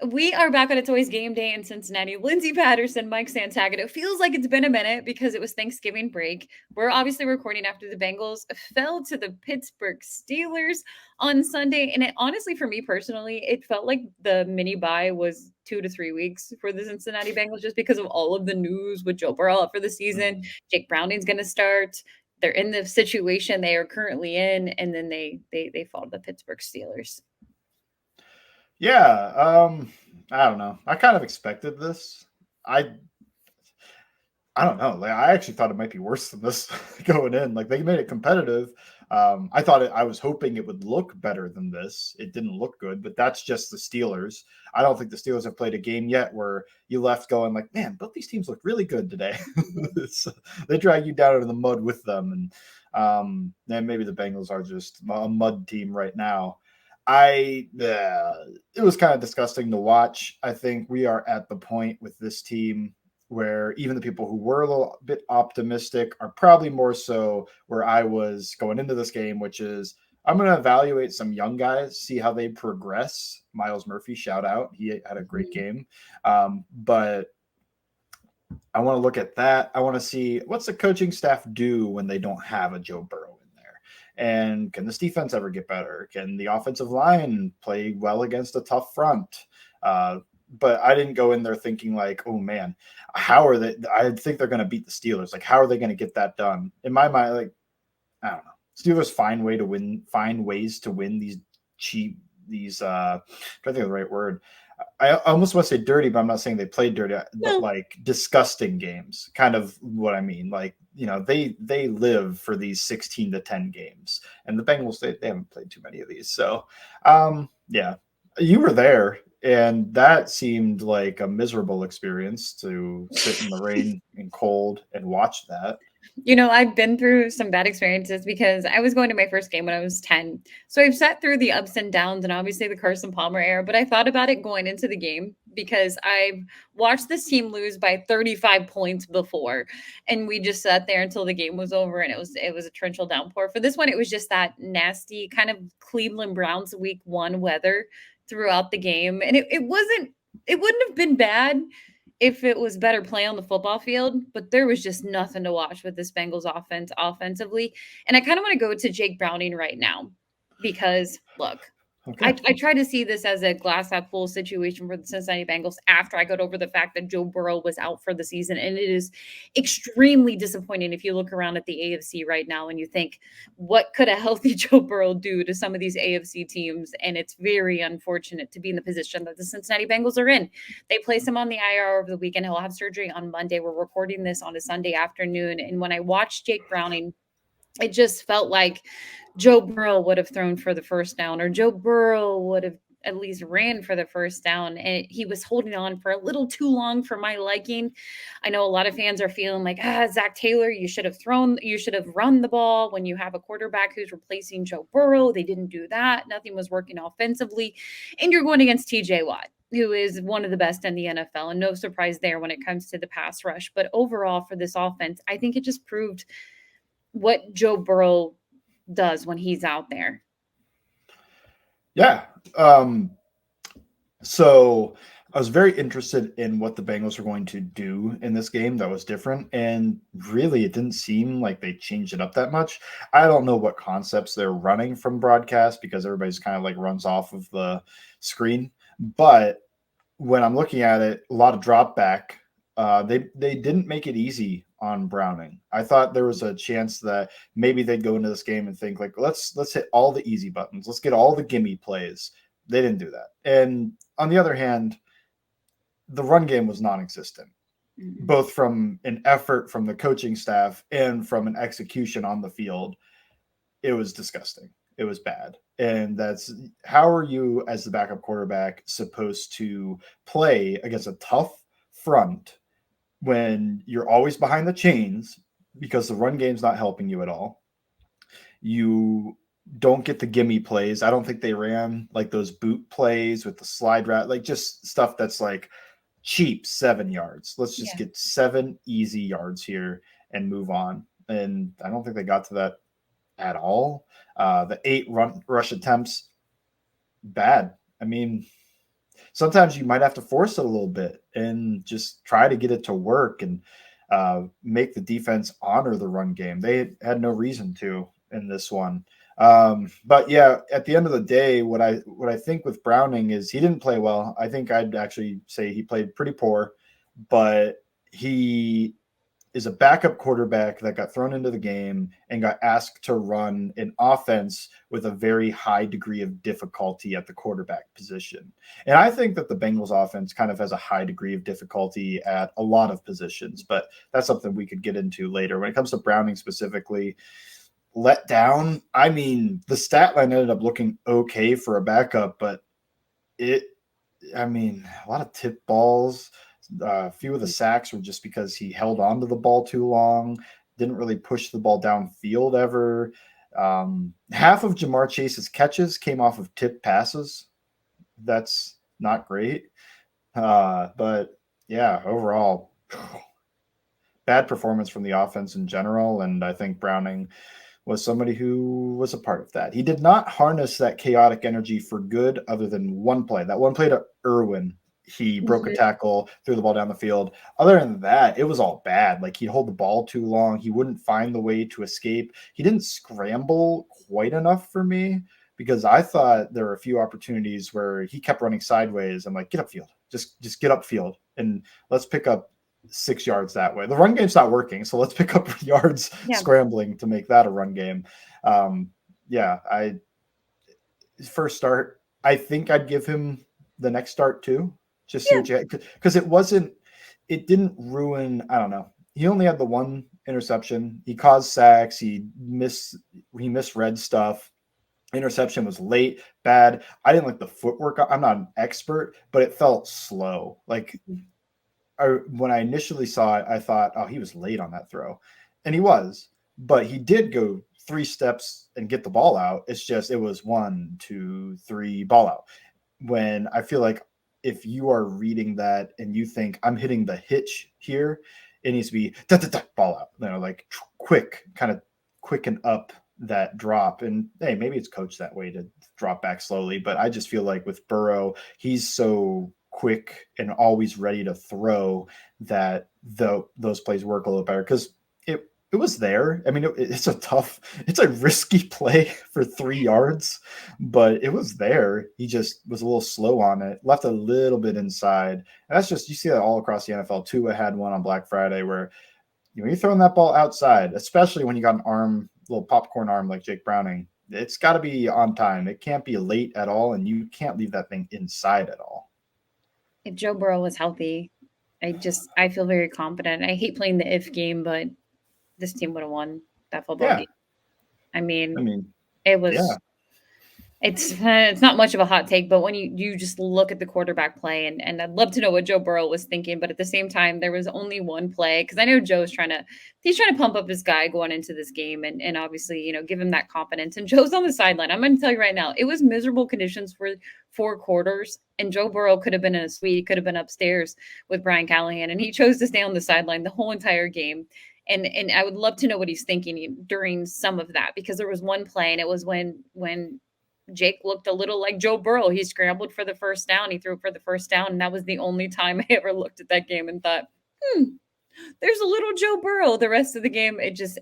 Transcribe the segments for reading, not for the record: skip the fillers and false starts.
We are back on It's Always Game Day in Cincinnati. Lindsay Patterson, Mike Santagata. It feels like it's been a minute because it was Thanksgiving break. We're obviously recording after the Bengals fell to the Pittsburgh Steelers on Sunday. And it honestly, for me personally, it felt like the mini bye was 2 to 3 weeks for the Cincinnati Bengals just because of all of the news with Joe Burrow out for the season. Jake Browning's going to start. They're in the situation they are currently in, and then they fall to the Pittsburgh Steelers. Yeah, I don't know. I kind of expected this. I I don't know. Like, I actually thought it might be worse than this going in. Like they made it competitive. I was hoping it would look better than this. It didn't look good, but that's just the Steelers. I don't think the Steelers have played a game yet where you left going like, man, both these teams look really good today. They drag you down into the mud with them, and then maybe the Bengals are just a mud team right now. It was kind of disgusting to watch. I think we are at the point with this team where even the people who were a little bit optimistic are probably more so where I was going into this game, which is I'm going to evaluate some young guys, see how they progress. Myles Muprhy, shout out. He had a great game. But I want to look at that. I want to see what's the coaching staff do when they don't have a Joe Burrow in there. And can this defense ever get better? Can the offensive line play well against a tough front? But I didn't go in there thinking like, oh man, how are they? I think they're going to beat the Steelers. Like, how are they going to get that done? In my mind, like, I don't know. Steelers find ways to win these cheap, I think of the right word. I almost want to say dirty, but I'm not saying they played dirty, but No, like disgusting games, kind of what I mean. Like, they live for these 16-10 games, and the Bengals they haven't played too many of these. So, yeah, you were there, and that seemed like a miserable experience to sit in the rain and cold and watch that. I've been through some bad experiences because I was going to my first game when I was 10. So I've sat through the ups and downs and obviously the Carson Palmer era, but I thought about it going into the game because I've watched this team lose by 35 points before. And we just sat there until the game was over and it was a torrential downpour. For this one, it was just that nasty kind of Cleveland Browns week 1 weather throughout the game. And it wouldn't have been bad if it was better play on the football field, but there was just nothing to watch with this Bengals offense offensively. And I kind of want to go to Jake Browning right now because look, I, Okay. I try to see this as a glass half full situation for the Cincinnati Bengals after I got over the fact that Joe Burrow was out for the season. And it is extremely disappointing if you look around at the AFC right now and you think, what could a healthy Joe Burrow do to some of these AFC teams? And it's very unfortunate to be in the position that the Cincinnati Bengals are in. They place him on the IR over the weekend. He'll have surgery on Monday. We're recording this on a Sunday afternoon. And when I watched Jake Browning, it just felt like Joe Burrow would have thrown for the first down, or Joe Burrow would have at least ran for the first down. And he was holding on for a little too long for my liking. I know a lot of fans are feeling like, Zach Taylor, you should have run the ball when you have a quarterback who's replacing Joe Burrow. They didn't do that. Nothing was working offensively. And you're going against TJ Watt, who is one of the best in the NFL. And no surprise there when it comes to the pass rush. But overall, for this offense, I think it just proved what Joe Burrow does when he's out there. Yeah. Um, So I was very interested in what the Bengals were going to do in this game that was different. And really, it didn't seem like they changed it up that much. I don't know what concepts they're running from broadcast because everybody's kind of like runs off of the screen. But when I'm looking at it, a lot of drop back. They didn't make it easy on Browning. I thought there was a chance that maybe they'd go into this game and think like let's hit all the easy buttons. Let's get all the gimme plays. They didn't do that. And on the other hand, the run game was non-existent, Mhm. both from an effort from the coaching staff and from an execution on the field. It was disgusting. It was bad. And that's how are you as the backup quarterback supposed to play against a tough front when you're always behind the chains because the run game's not helping you at all. You don't get the gimme plays. I don't think they ran like those boot plays with the slide route, like just stuff that's like cheap 7 yards. Let's just Yeah. get 7 easy yards here and move on. And I don't think they got to that at all. The 8 rush attempts, bad. I mean, sometimes you might have to force it a little bit and just try to get it to work and make the defense honor the run game. They had no reason to in this one. But yeah, at the end of the day, what I think with Browning is he didn't play well. I think I'd actually say he played pretty poor, but he is a backup quarterback that got thrown into the game and got asked to run an offense with a very high degree of difficulty at the quarterback position. And I think that the Bengals offense kind of has a high degree of difficulty at a lot of positions, but that's something we could get into later. When it comes to Browning specifically, let down, I mean, the stat line ended up looking okay for a backup, but a lot of tip balls. A few of the sacks were just because he held on to the ball too long, didn't really push the ball downfield ever. Half of Jamar Chase's catches came off of tip passes. That's not great. But yeah, overall, bad performance from the offense in general. And I think Browning was somebody who was a part of that. He did not harness that chaotic energy for good other than one play. That one play to Irwin, he broke a tackle, threw the ball down the field. Other than that, it was all bad. Like, he'd hold the ball too long. He wouldn't find the way to escape. He didn't scramble quite enough for me because I thought there were a few opportunities where he kept running sideways. I'm like, get upfield. Just get upfield and let's pick up 6 yards that way. The run game's not working, so let's pick up yards scrambling to make that a run game. First start, I think I'd give him the next start too. Just see what you had, because it didn't ruin. I don't know. He only had the one interception. He caused sacks. He misread stuff. Interception was late, bad. I didn't like the footwork. I'm not an expert, but it felt slow. Like, when I initially saw it, I thought, oh, he was late on that throw. And he was, but he did go 3 steps and get the ball out. It's just, it was 1, 2, 3, ball out. When I feel like if you are reading that and you think I'm hitting the hitch here, it needs to be ball out, like kind of quicken up that drop. And hey, maybe it's coached that way to drop back slowly, but I just feel like with Burrow, he's so quick and always ready to throw that those plays work a little better because it was there. I mean, it's a risky play for 3 yards, but it was there. He just was a little slow on it, left a little bit inside. And that's just, you see that all across the NFL. Tua had one on Black Friday where you're throwing that ball outside, especially when you got an little popcorn arm like Jake Browning. It's got to be on time. It can't be late at all, and you can't leave that thing inside at all. If Joe Burrow was healthy, I feel very confident. I hate playing the if game, but this team would have won that football game. I mean, it was. Yeah. It's not much of a hot take, but when you just look at the quarterback play, and I'd love to know what Joe Burrow was thinking, but at the same time, there was only one play because I know Joe's trying to pump up his guy going into this game, and obviously give him that confidence. And Joe's on the sideline. I'm going to tell you right now, it was miserable conditions for 4 quarters, and Joe Burrow could have been in a suite, could have been upstairs with Brian Callahan, and he chose to stay on the sideline the whole entire game. And I would love to know what he's thinking during some of that, because there was one play, and it was when Jake looked a little like Joe Burrow. He scrambled for the first down. He threw for the first down. And that was the only time I ever looked at that game and thought, there's a little Joe Burrow. The rest of the game, it just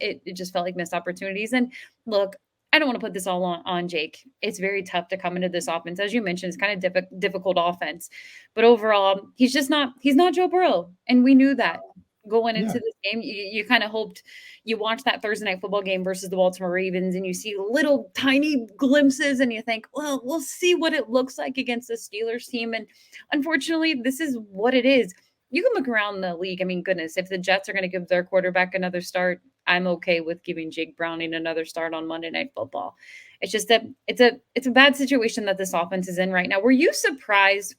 felt like missed opportunities. And look, I don't want to put this all on Jake. It's very tough to come into this offense. As you mentioned, it's kind of difficult offense. But overall, he's not Joe Burrow. And we knew that. Going into this game, you kind of hoped. You watch that Thursday night football game versus the Baltimore Ravens, and you see little tiny glimpses, and you think, well, we'll see what it looks like against the Steelers team. And unfortunately, this is what it is. You can look around the league. I mean, goodness, if the Jets are going to give their quarterback another start, I'm okay with giving Jake Browning another start on Monday Night Football. It's just that it's a bad situation that this offense is in right now. Were you surprised?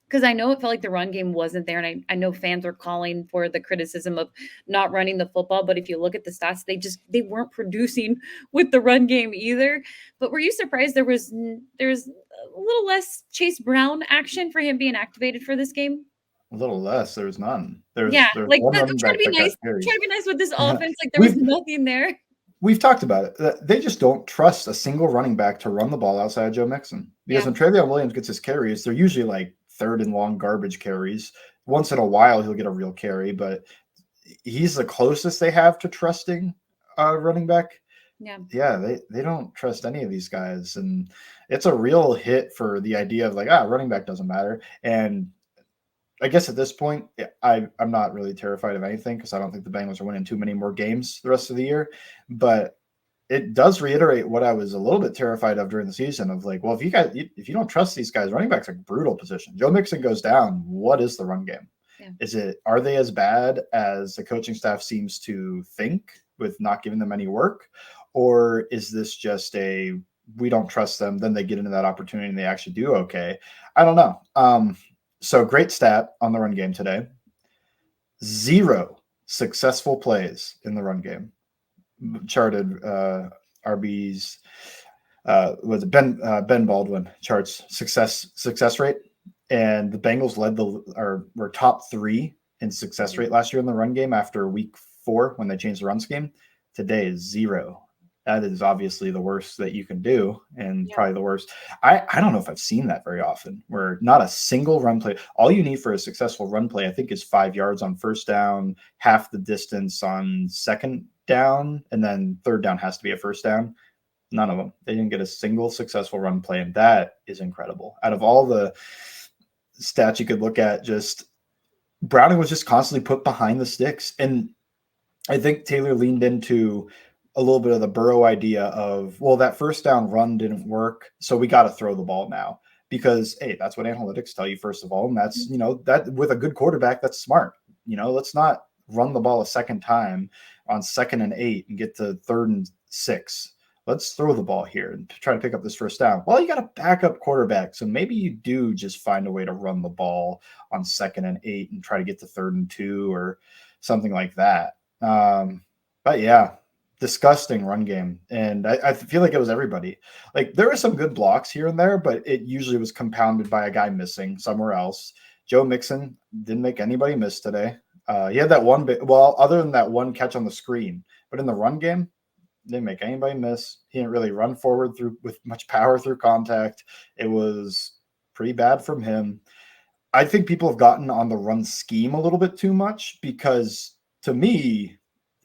Because I know it felt like the run game wasn't there, and I know fans are calling for the criticism of not running the football. But if you look at the stats, they weren't producing with the run game either. But were you surprised there was a little less Chase Brown action for him being activated for this game? A little less. There was none. There's like I'm trying to be nice. Trying to be nice with this offense. Like there was nothing there. We've talked about it. They just don't trust a single running back to run the ball outside of Joe Mixon. Because when Travion Williams gets his carries, they're usually like third and long garbage carries. Once in a while, he'll get a real carry, but he's the closest they have to trusting a running back. Yeah. Yeah, they don't trust any of these guys, and it's a real hit for the idea of like, running back doesn't matter. And I guess at this point, I'm not really terrified of anything because I don't think the Bengals are winning too many more games the rest of the year. But it does reiterate what I was a little bit terrified of during the season of like, well, if you don't trust these guys, running back's a brutal position. Joe Mixon goes down. What is the run game? Yeah. Are they as bad as the coaching staff seems to think with not giving them any work? Or is this just we don't trust them, then they get into that opportunity and they actually do okay? I don't know. So great stat on the run game today. 0 successful plays in the run game. Charted RB's was it Ben Baldwin charts success rate, and the Bengals were top 3 in success rate last year in the run game after week 4 when they changed the run scheme. Today is 0. That is obviously the worst that you can do, and probably the worst. I don't know if I've seen that very often, where not a single run play. All you need for a successful run play, I think, is 5 yards on first down, half the distance on second down, and then third down has to be a first down. None of them. They didn't get a single successful run play, and that is incredible. Out of all the stats you could look at, just Browning was just constantly put behind the sticks. And I think Taylor leaned into a little bit of the Burrow idea of, well, that first down run didn't work, so we got to throw the ball now. Because, hey, that's what analytics tell you, first of all. And that's, that with a good quarterback, that's smart. Let's not run the ball a second time on 2nd and 8 and get to 3rd and 6. Let's throw the ball here and try to pick up this first down. Well, you got a backup quarterback, so maybe you do just find a way to run the ball on 2nd and 8 and try to get to 3rd and 2 or something like that. But yeah, disgusting run game. And I feel like it was everybody. Like there were some good blocks here and there, but it usually was compounded by a guy missing somewhere else. Joe Mixon didn't make anybody miss today. He had that one other than that one catch on the screen, but in the run game, didn't make anybody miss. He didn't really run forward with much power through contact. It was pretty bad from him. I think people have gotten on the run scheme a little bit too much because to me,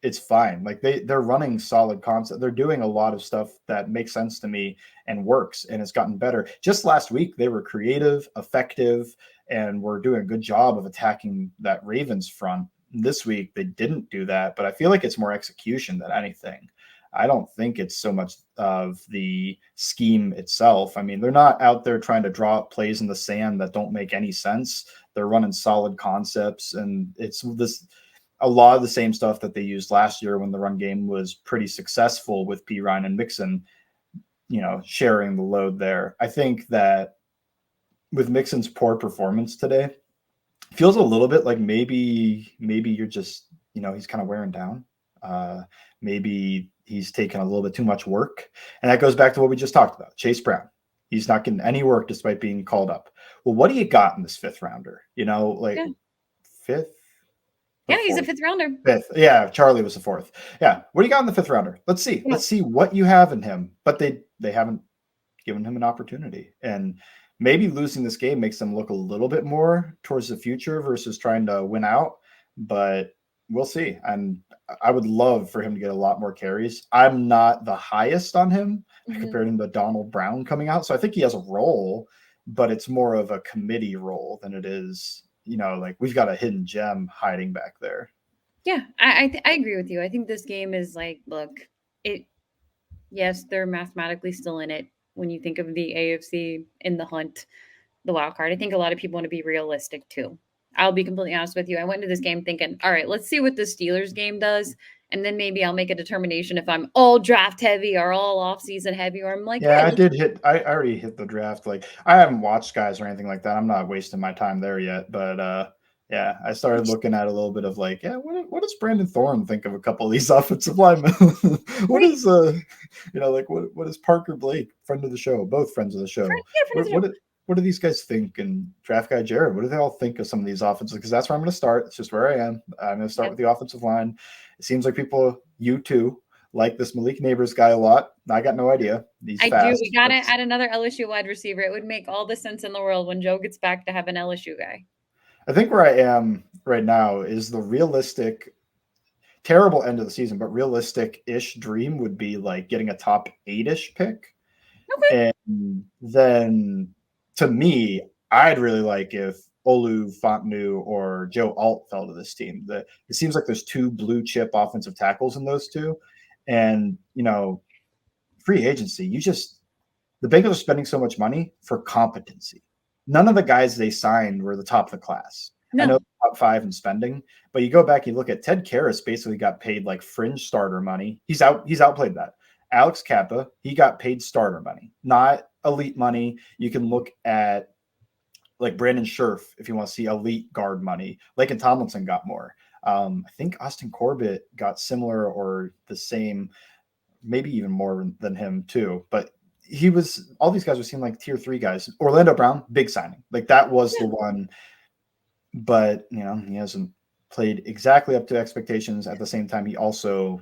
it's fine. Like they're running solid concept. They're doing a lot of stuff that makes sense to me and works, and it's gotten better. Just last week, they were creative, effective, and were doing a good job of attacking that Ravens front. This week, they didn't do that, but I feel like it's more execution than anything. I don't think it's so much of the scheme itself. I mean, they're not out there trying to draw up plays in the sand that don't make any sense. They're running solid concepts, and it's a lot of the same stuff that they used last year when the run game was pretty successful with P. Ryan and Mixon, sharing the load there. I think that with Mixon's poor performance today, feels a little bit like maybe you're just, he's kind of wearing down. Maybe he's taken a little bit too much work. And that goes back to what we just talked about. Chase Brown. He's not getting any work despite being called up. Well, what do you got in this 5th rounder? Fifth? Yeah, he's a 5th rounder. 5th. Yeah, Charlie was the 4th. Yeah. What do you got in the 5th rounder? Let's see. Let's see what you have in him. But they haven't given him an opportunity. And maybe losing this game makes them look a little bit more towards the future versus trying to win out. But we'll see. And I would love for him to get a lot more carries. I'm not the highest on him compared to Donald Brown coming out. So I think he has a role, but it's more of a committee role than it is, like we've got a hidden gem hiding back there. Yeah, I agree with you. I think this game is like, look, yes, they're mathematically still in it when you think of the AFC in the hunt, the wild card. I think a lot of people want to be realistic too. I'll be completely honest with you. I went into this game thinking, all right, let's see what the Steelers game does. And then maybe I'll make a determination if I'm all draft heavy or all off-season heavy, or I'm like, yeah, I already hit the draft. Like I haven't watched guys or anything like that. I'm not wasting my time there yet. But yeah, I started looking at a little bit of like, yeah, what does Brandon Thorne think of a couple of these offensive linemen? What is what is Parker Blake, friend of the show, both friends of the show? What do these guys think? And draft guy Jared, what do they all think of some of these offenses? Because that's where I'm going to start. It's just where I am. I'm going to start with the offensive line. It seems like you too, like this Malik Neighbors guy a lot. I got no idea. He's I do. fast. We got to add another LSU wide receiver. It would make all the sense in the world when Joe gets back to have an LSU guy. I think where I am right now is the realistic, terrible end of the season, but realistic-ish dream would be like getting a top 8-ish pick. Okay. And then to me, I'd really like if Olu Fontanu or Joe Alt fell to this team. It seems like there's two blue chip offensive tackles in those two. And, free agency, the Bengals are spending so much money for competency. None of the guys they signed were the top of the class. No. I know top 5 in spending, but you go back, you look at Ted Karras basically got paid like fringe starter money. He's outplayed that. Alex Kappa, he got paid starter money, not elite money. You can look at like Brandon Scherf if you want to see elite guard money. Laken Tomlinson got more. I think Austin Corbett got similar or the same, maybe even more than him too. But all these guys were seeing like tier 3 guys. Orlando Brown, big signing. Like that was the one. But, he hasn't played exactly up to expectations. At the same time, he also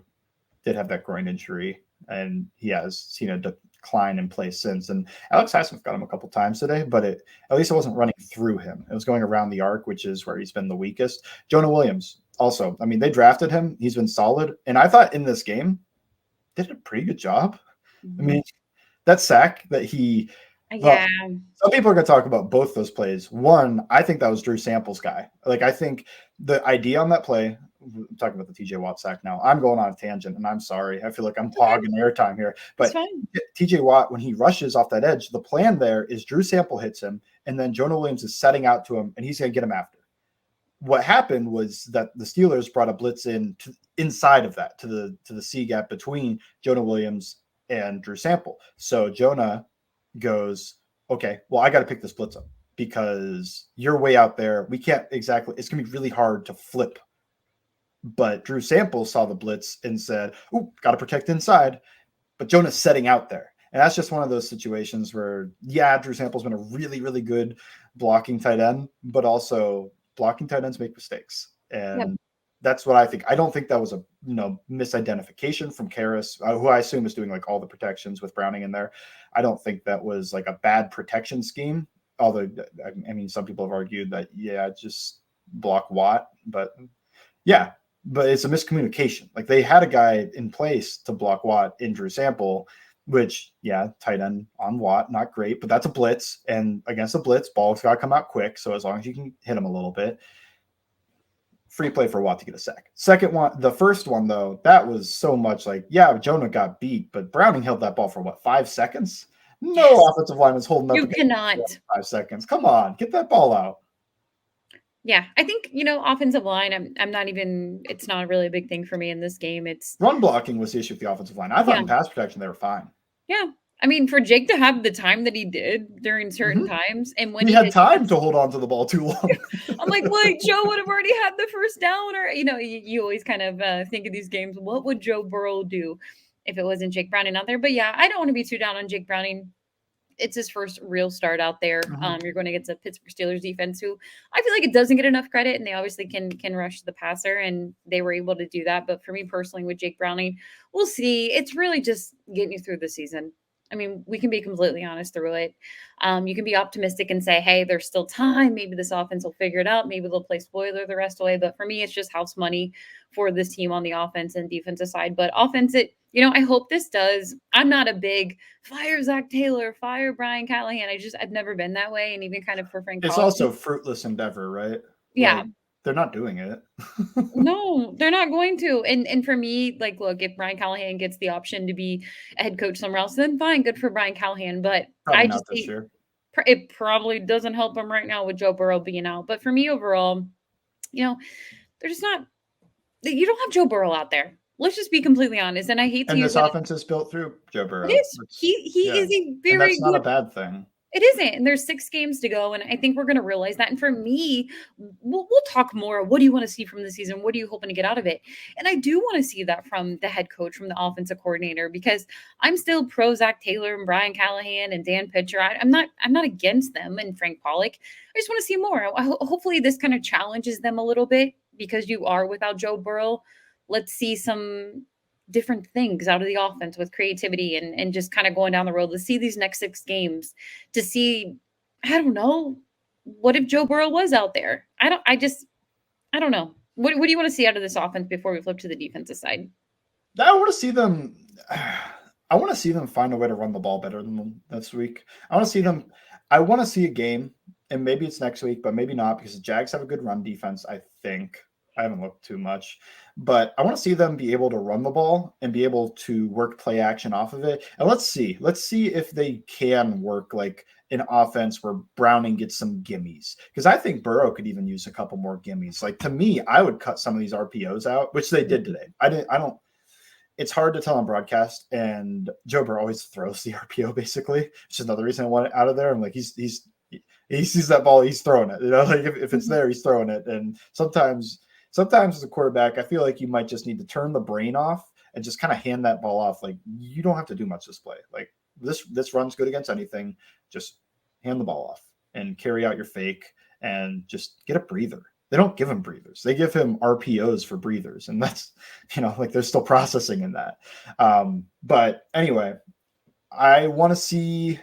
did have that groin injury, and he has seen a decline in play since. And Alex Highsmith got him a couple times today, but at least it wasn't running through him. It was going around the arc, which is where he's been the weakest. Jonah Williams also. I mean, they drafted him. He's been solid. And I thought in this game, did a pretty good job. I mean, that sack that he Yeah. Some people are going to talk about both those plays. One, I think that was Drew Sample's guy. Like, I think the idea on that play, I'm talking about the TJ Watt sack now. I'm going on a tangent, and I'm sorry. I feel like I'm hogging airtime here. But TJ Watt, when he rushes off that edge, the plan there is Drew Sample hits him, and then Jonah Williams is setting out to him, and he's going to get him after. What happened was that the Steelers brought a blitz inside of that to the C gap between Jonah Williams and Drew Sample. So Jonah goes, okay, well, I got to pick this blitz up because you're way out there. We can't exactly, it's going to be really hard to flip. But Drew Sample saw the blitz and said, oh, got to protect inside. But Jonah's setting out there. And that's just one of those situations where, Drew Sample's been a really, really good blocking tight end, but also blocking tight ends make mistakes. And that's what I think. I don't think that was a misidentification from Karras, who I assume is doing like all the protections with Browning in there. I don't think that was like a bad protection scheme. Although, I mean, some people have argued that, just block Watt. But it's a miscommunication. Like they had a guy in place to block Watt in Drew Sample, which, tight end on Watt, not great, but that's a blitz. And against a blitz, ball's got to come out quick. So as long as you can hit him a little bit, free play for Watt to get a sack. Second one, the first one, though, that was so much like, Jonah got beat, but Browning held that ball for 5 seconds? No offensive lineman's holding up. You cannot. 5 seconds. Come on, get that ball out. Yeah, I think, offensive line, I'm not even, it's not really a big thing for me in this game. It's run blocking was the issue with the offensive line. I thought in pass protection, they were fine. Yeah. I mean, for Jake to have the time that he did during certain times, and when he had time to hold on to the ball too long. I'm like, Joe would have already had the first down, or you always kind of think of these games. What would Joe Burrow do if it wasn't Jake Browning out there? But I don't want to be too down on Jake Browning. It's his first real start out there. You're going against a Pittsburgh Steelers defense who I feel like it doesn't get enough credit, and they obviously can rush the passer, and they were able to do that. But for me personally, with Jake Browning, we'll see. It's really just getting you through the season. I mean, we can be completely honest through it. You can be optimistic and say, hey, there's still time. Maybe this offense will figure it out. Maybe they'll play spoiler the rest of the way. But for me, it's just house money for this team on the offense and defensive side. But offense, I hope this does. I'm not a big fire Zach Taylor, fire Brian Callahan. I've never been that way. And even kind of for Frank. It's also a fruitless endeavor, right? Yeah. They're not doing it. No, they're not going to. And for me, like, look, if Brian Callahan gets the option to be a head coach somewhere else, then fine, good for Brian Callahan. But probably I just think it probably doesn't help him right now with Joe Burrow being out. But for me overall, they're just not. You don't have Joe Burrow out there. Let's just be completely honest. And I hate to use this offense is built through Joe Burrow. It is. He is a very and that's not good, a bad thing. It isn't. And there's 6 games to go. And I think we're going to realize that. And for me, we'll talk more. What do you want to see from the season? What are you hoping to get out of it? And I do want to see that from the head coach, from the offensive coordinator, because I'm still pro Zach Taylor and Brian Callahan and Dan Pitcher. I'm not against them and Frank Pollock. I just want to see more. Hopefully this kind of challenges them a little bit because you are without Joe Burrow. Let's see some different things out of the offense with creativity and just kind of going down the road. Let's see these next 6 games to see, I don't know, what if Joe Burrow was out there? I don't know. What do you want to see out of this offense before we flip to the defensive side? I want to see them. I want to see them find a way to run the ball better than them this week. I want to see them. I want to see a game, and maybe it's next week, but maybe not because the Jags have a good run defense. I think I haven't looked too much, but I want to see them be able to run the ball and be able to work play action off of it. And let's see if they can work like an offense where Browning gets some gimmies, because I think Burrow could even use a couple more gimmies. Like, to me, I would cut some of these RPOs out, which they did today. I don't. It's hard to tell on broadcast, and Joe Burrow always throws the RPO basically, which is another reason I want it out of there. I'm like, he sees that ball, he's throwing it. Like if it's there, he's throwing it. And sometimes as a quarterback, I feel like you might just need to turn the brain off and just kind of hand that ball off. Like, you don't have to do much this play. Like, this run's good against anything. Just hand the ball off and carry out your fake and just get a breather. They don't give him breathers. They give him RPOs for breathers. And that's, like they're still processing in that. But anyway, I want to see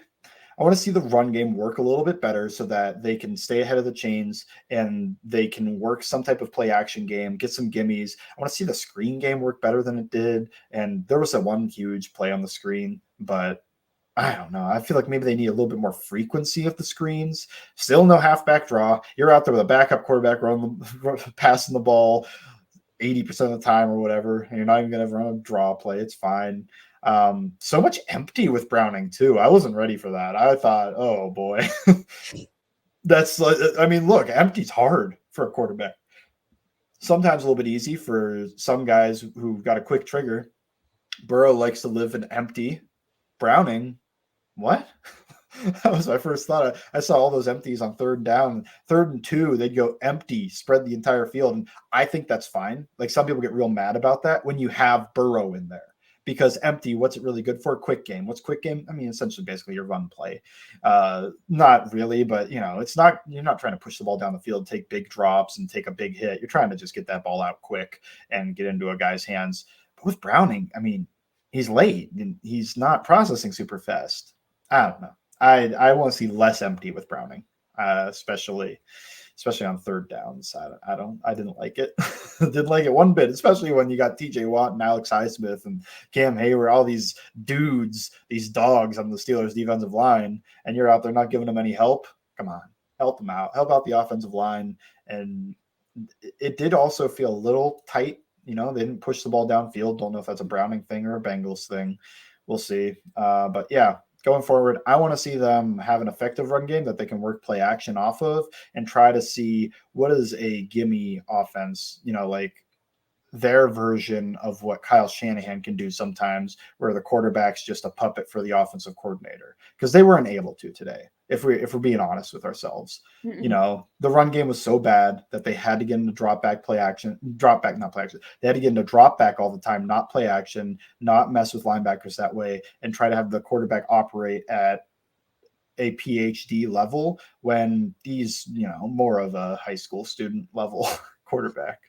the run game work a little bit better so that they can stay ahead of the chains and they can work some type of play action game, get some gimmies. I want to see the screen game work better than it did. And there was that one huge play on the screen, but I don't know. I feel like maybe they need a little bit more frequency of the screens. Still no halfback draw. You're out there with a backup quarterback passing the ball 80% of the time or whatever, and you're not even going to run a draw play. It's fine. So much empty with Browning too. I wasn't ready for that. I thought, oh boy, look, empty's hard for a quarterback. Sometimes a little bit easy for some guys who've got a quick trigger. Burrow likes to live in empty. Browning, what? That was my first thought. I saw all those empties on 3rd down, 3rd and 2. They'd go empty, spread the entire field. And I think that's fine. Like, some people get real mad about that when you have Burrow in there, because empty, what's it really good for? Quick game. What's quick game? I mean, essentially, basically your run play. Not really, but it's not, you're not trying to push the ball down the field, take big drops and take a big hit. You're trying to just get that ball out quick and get into a guy's hands. But with Browning, I mean, he's late and he's not processing super fast. I don't know. I want to see less empty with Browning, especially on 3rd downs. I didn't like it. Didn't like it one bit, especially when you got TJ Watt and Alex Highsmith and Cam Hayward, all these dudes, these dogs on the Steelers defensive line, and you're out there not giving them any help. Come on, help them out. Help out the offensive line. And it did also feel a little tight. They didn't push the ball downfield. Don't know if that's a Browning thing or a Bengals thing. We'll see. But yeah, going forward, I want to see them have an effective run game that they can work play action off of and try to see what is a gimme offense, like their version of what Kyle Shanahan can do sometimes, where the quarterback's just a puppet for the offensive coordinator, because they weren't able to today. If we're being honest with ourselves, the run game was so bad that they had to get into not play action. They had to get into drop back all the time, not play action, not mess with linebackers that way, and try to have the quarterback operate at a PhD level when he's, more of a high school student level quarterback.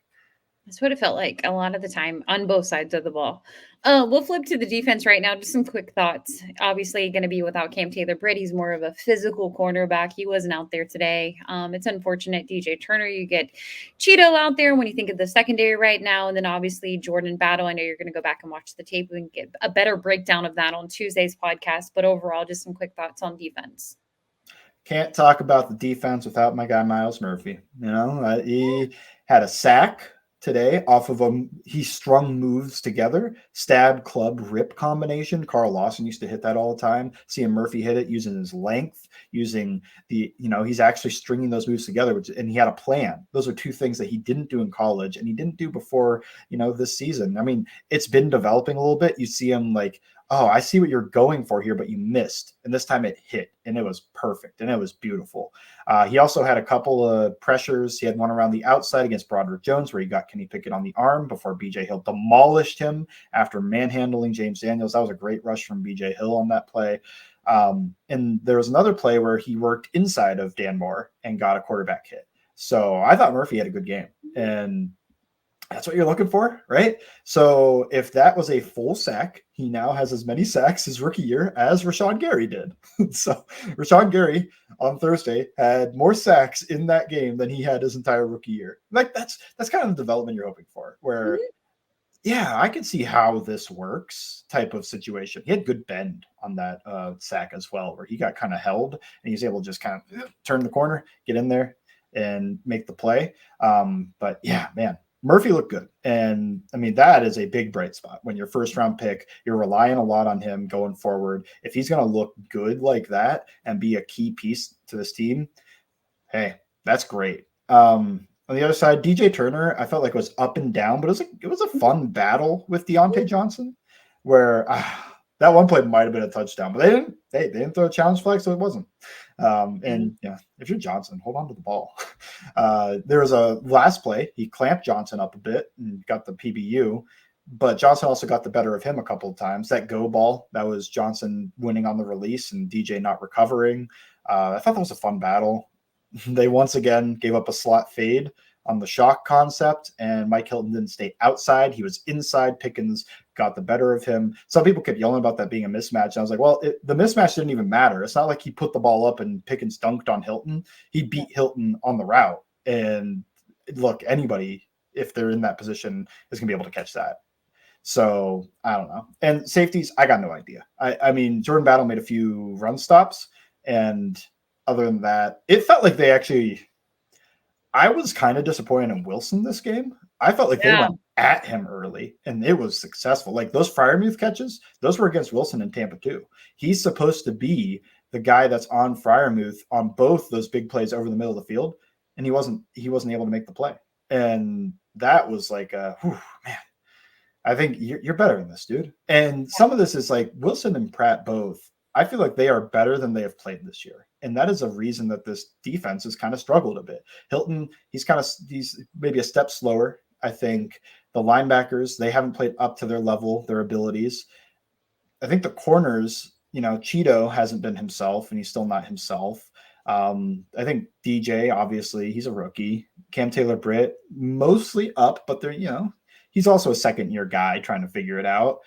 That's what it felt like a lot of the time on both sides of the ball. We'll flip to the defense right now. Just some quick thoughts. Obviously, going to be without Cam Taylor-Britt. He's more of a physical cornerback. He wasn't out there today. It's unfortunate. DJ Turner, you get Cheeto out there when you think of the secondary right now. And then obviously Jordan Battle. I know you're going to go back and watch the tape and get a better breakdown of that on Tuesday's podcast. But overall, just some quick thoughts on defense. Can't talk about the defense without my guy Myles Muprhy. He had a sack today off of he strung moves together, stab, club, rip combination. Carl Lawson used to hit that all the time. Seeing Murphy hit it using his length, using he's actually stringing those moves together, and he had a plan. Those are two things that he didn't do in college and he didn't do before, this season. I mean, it's been developing a little bit. You see him like, oh, I see what you're going for here, but you missed. And this time it hit, and it was perfect, and it was beautiful. He also had a couple of pressures. He had one around the outside against Broderick Jones where he got Kenny Pickett on the arm before B.J. Hill demolished him after manhandling James Daniels. That was a great rush from B.J. Hill on that play. And there was another play where he worked inside of Dan Moore and got a quarterback hit. So I thought Murphy had a good game. And That's what you're looking for, right? So if that was a full sack, he now has as many sacks his rookie year as Rashawn Gary did. So Rashawn Gary on Thursday had more sacks in that game than he had his entire rookie year. Like that's kind of the development you're hoping for, where Mhm. yeah, I can see how this works type of situation. He had good bend on that sack as well, where he got kind of held and he was able to just kind of turn the corner, get in there, and make the play. But yeah, man, Murphy looked good. And I mean, that is a big bright spot. When your first round pick, you're relying a lot on him going forward. If he's going to look good like that and be a key piece to this team, hey, that's great. On the other side, DJ Turner, I felt like was up and down, but it was a fun battle with Deontay Johnson, where that one play might have been a touchdown, but they didn't throw a challenge flag, so it wasn't. Yeah. And yeah, if you're Johnson, hold on to the ball. There was a last play, he clamped Johnson up a bit and got the PBU, but Johnson also got the better of him a couple of times. That go ball, that was Johnson winning on the release and DJ not recovering. I thought that was a fun battle. They once again gave up a slot fade on the shock concept, and Mike Hilton didn't stay outside. He was inside. Pickens got the better of him. Some people kept yelling about that being a mismatch. And I was like, well, the mismatch didn't even matter. It's not like he put the ball up and Pickens dunked on Hilton. He beat Hilton on the route. And look, anybody, if they're in that position, is going to be able to catch that. So I don't know. And safeties, I got no idea. I mean, Jordan Battle made a few run stops, and other than that, it felt like they actually. I was kind of disappointed in Wilson this game. I felt like they Yeah. went at him early, and it was successful. Like those Fryermuth catches, those were against Wilson in Tampa too. He's supposed to be the guy that's on Fryermuth on both those big plays over the middle of the field, and he wasn't. He wasn't able to make the play, and that was like, whew, man. I think you're better than this, dude. And some of this is like Wilson and Pratt both. I feel like they are better than they have played this year. And that is a reason that this defense has kind of struggled a bit. Hilton, he's maybe a step slower. I think the linebackers, they haven't played up to their level, their abilities. I think the corners, Cheeto hasn't been himself and he's still not himself. I think DJ, obviously, he's a rookie. Cam Taylor Britt, mostly up, but he's also a second year guy trying to figure it out.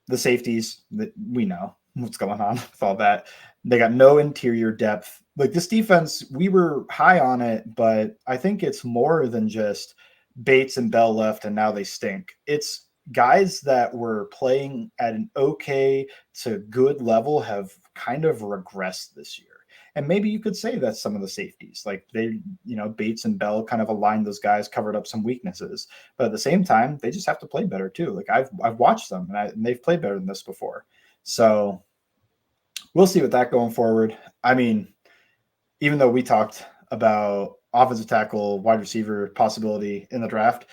The safeties that we know what's going on with all that. They got no interior depth. Like this defense, we were high on it, but I think it's more than just Bates and Bell left and now they stink. It's guys that were playing at an okay to good level have kind of regressed this year. And maybe you could say that some of the safeties, like Bates and Bell kind of aligned those guys, covered up some weaknesses. But at the same time, they just have to play better too. Like I've watched them and they've played better than this before. So we'll see with that going forward. I mean, even though we talked about offensive tackle, wide receiver possibility in the draft,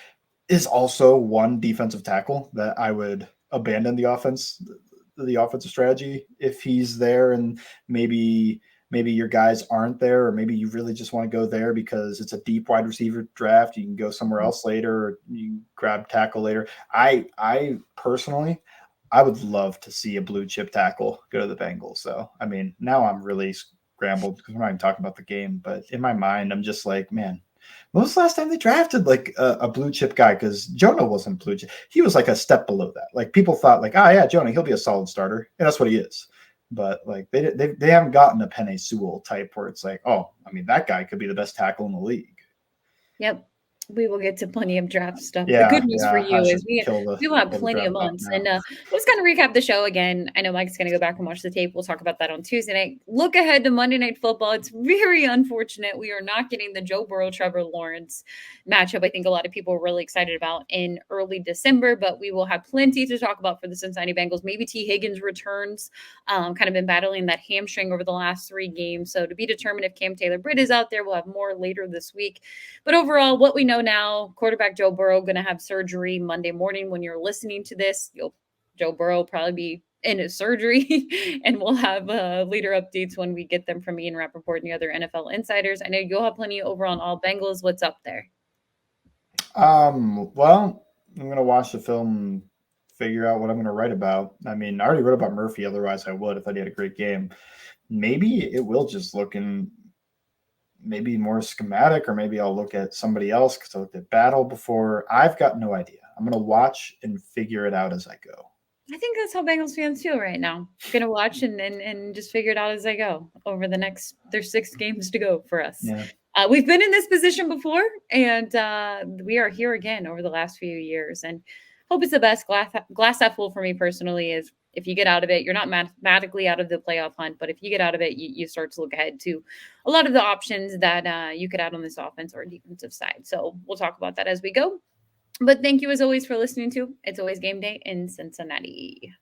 is also one defensive tackle that I would abandon the offensive strategy if he's there, and maybe your guys aren't there, or maybe you really just want to go there because it's a deep wide receiver draft. You can go somewhere else later, or you grab tackle later. I personally, I would love to see a blue chip tackle go to the Bengals. So, I mean, now I'm really scrambled because we're not even talking about the game, but in my mind, I'm just like, man, when was the last time they drafted like a blue chip guy? Because Jonah wasn't blue chip. He was like a step below that. Like people thought like, oh yeah, Jonah, he'll be a solid starter. And that's what he is. But like they haven't gotten a Penei Sewell type where it's like, oh, I mean, that guy could be the best tackle in the league. Yep. We will get to plenty of draft stuff. The good Yeah, news for yeah. I you is should we will have kill the plenty of draft talk months. now. And let's kind of recap the show again. I know Mike's going to go back and watch the tape. We'll talk about that on Tuesday night. Look ahead to Monday Night Football. It's very unfortunate we are not getting the Joe Burrow, Trevor Lawrence matchup. I think a lot of people are really excited about in early December, but we will have plenty to talk about for the Cincinnati Bengals. Maybe T. Higgins returns, kind of been battling that hamstring over the last 3 games. So to be determined if Cam Taylor Britt is out there, we'll have more later this week. But overall, what we know now, quarterback Joe Burrow going to have surgery Monday morning. When you're listening to this, Joe Burrow will probably be in his surgery, and we'll have later updates when we get them from Ian Rappaport and the other NFL insiders. I know you'll have plenty over on All Bengals. What's up there? Well, I'm gonna watch the film and figure out what I'm gonna write about. I mean, I already wrote about Murphy, otherwise I would if I had a great game. Maybe it will just look in maybe more schematic, or maybe I'll look at somebody else because I looked at Battle before. I've got no idea. I'm going to watch and figure it out as I go. I think that's how Bengals fans feel right now. Gonna watch and just figure it out as I go over the next. There's 6 games to go for us. Yeah. We've been in this position before, and we are here again over the last few years. And hope it's the best. Glass half full for me personally is if you get out of it, you're not mathematically out of the playoff hunt, but if you get out of it, you start to look ahead to a lot of the options that you could add on this offense or defensive side. So we'll talk about that as we go. But thank you as always for listening to It's Always Game Day in Cincinnati.